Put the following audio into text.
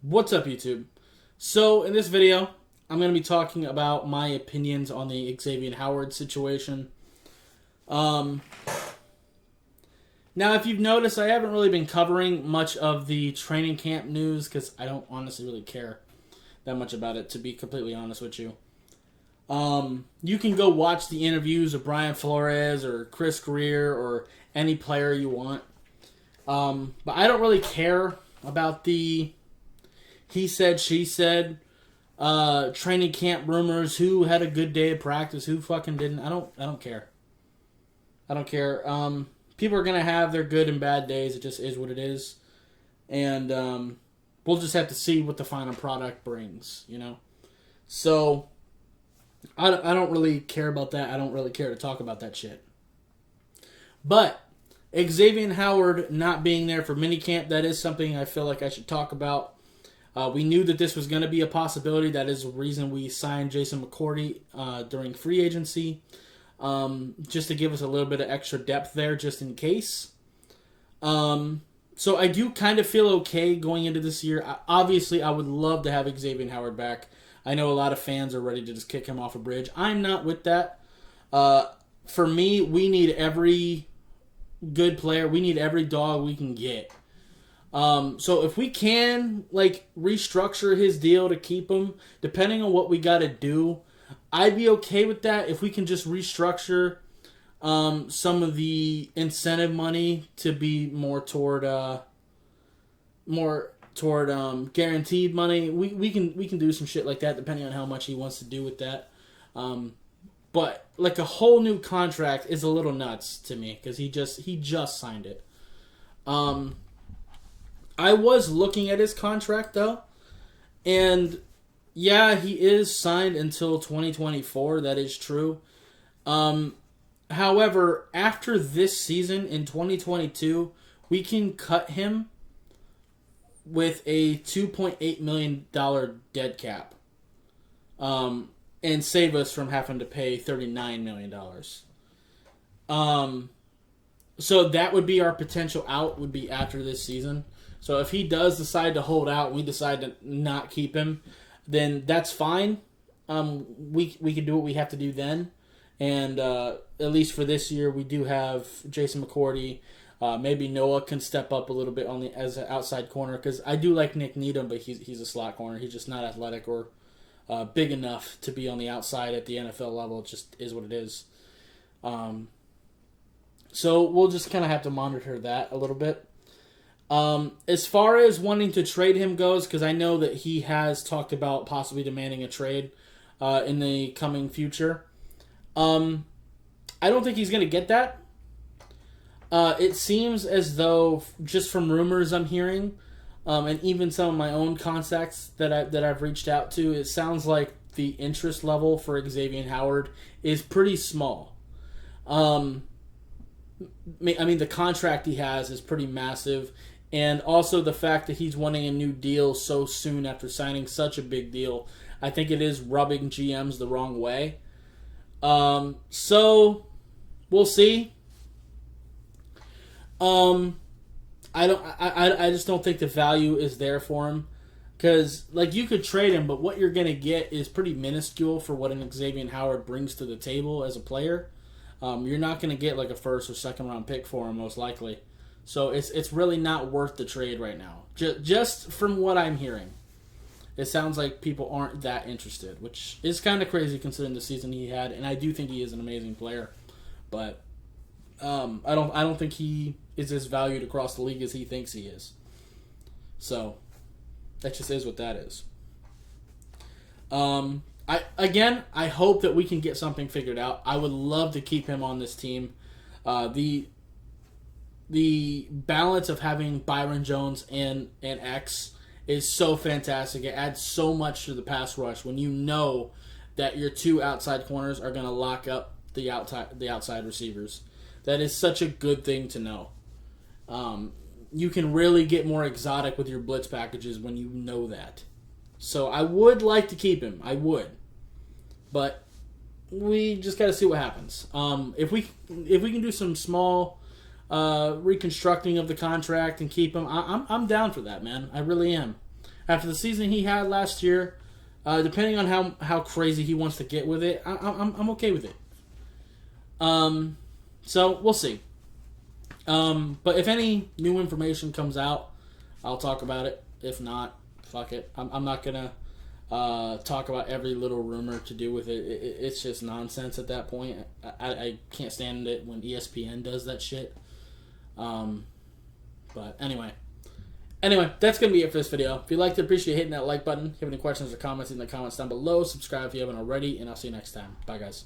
What's up, YouTube? So, in this video, I'm going to be talking about my opinions on the Xavien Howard situation. Now, if you've noticed, I haven't really been covering much of the training camp news because I don't honestly really care that much about it, to be completely honest with you. You can go watch the interviews of Brian Flores or Chris Greer or any player you want. But I don't really care about the he said, she said, training camp rumors, who had a good day of practice, who fucking didn't. I don't care. I don't care. People are going to have their good and bad days. It just is what it is. And we'll just have to see what the final product brings, you know? So, I don't really care about that. I don't really care to talk about that shit. But, Xavien Howard not being there for minicamp, that is something I feel like I should talk about. We knew that this was going to be a possibility. That is the reason we signed Jason McCourty during free agency. Just to give us a little bit of extra depth there, just in case. So I do kind of feel okay going into this year. Obviously, I would love to have Xavien Howard back. I know a lot of fans are ready to just kick him off a bridge. I'm not with that. For me, we need every good player. We need every dog we can get. So if we can, restructure his deal to keep him, depending on what we got to do, I'd be okay with that. If we can just restructure some of the incentive money to be more toward guaranteed money, we can do some shit like that, depending on how much he wants to do with that. But a whole new contract is a little nuts to me because he just signed it. I was looking at his contract, though, and yeah, he is signed until 2024. That is true. However, after this season in 2022, we can cut him with a $2.8 million dead cap and save us from having to pay $39 million. So that would be our potential out, would be after this season. So if he does decide to hold out and we decide to not keep him, then that's fine. We can do what we have to do then. And at least for this year, we do have Jason McCourty. Maybe Noah can step up a little bit as an outside corner, because I do like Nick Needham, but he's a slot corner. He's just not athletic or big enough to be on the outside at the NFL level. It just is what it is. So we'll just kind of have to monitor that a little bit. As far as wanting to trade him goes, because I know that he has talked about possibly demanding a trade in the coming future. I don't think he's going to get that. It seems as though, just from rumors I'm hearing, and even some of my own contacts that I've reached out to, it sounds like the interest level for Xavien Howard is pretty small. I mean, the contract he has is pretty massive. And also the fact that he's wanting a new deal so soon after signing such a big deal, I think it is rubbing GMs the wrong way. So we'll see. I just don't think the value is there for him, because you could trade him, but what you're gonna get is pretty minuscule for what an Xavien Howard brings to the table as a player. You're not gonna get a first or second round pick for him, most likely. So it's really not worth the trade right now. Just from what I'm hearing, it sounds like people aren't that interested, which is kind of crazy considering the season he had. And I do think he is an amazing player, but I don't think he is as valued across the league as he thinks he is. So that just is what that is. I hope that we can get something figured out. I would love to keep him on this team. The balance of having Byron Jones and X is so fantastic. It adds so much to the pass rush when you know that your two outside corners are going to lock up the outside receivers. That is such a good thing to know. You can really get more exotic with your blitz packages when you know that. So I would like to keep him. I would. But we just got to see what happens. If we can do some small reconstructing of the contract and keep him, I'm down for that, man. I really am. After the season he had last year, depending on how crazy he wants to get with it, I'm okay with it. So we'll see. But if any new information comes out, I'll talk about it. If not, fuck it. I'm not gonna talk about every little rumor to do with it. It's just nonsense at that point. I can't stand it when ESPN does that shit. But anyway, that's going to be it for this video. If you liked it, appreciate hitting that like button. If you have any questions or comments in the comments down below, subscribe if you haven't already, and I'll see you next time. Bye, guys.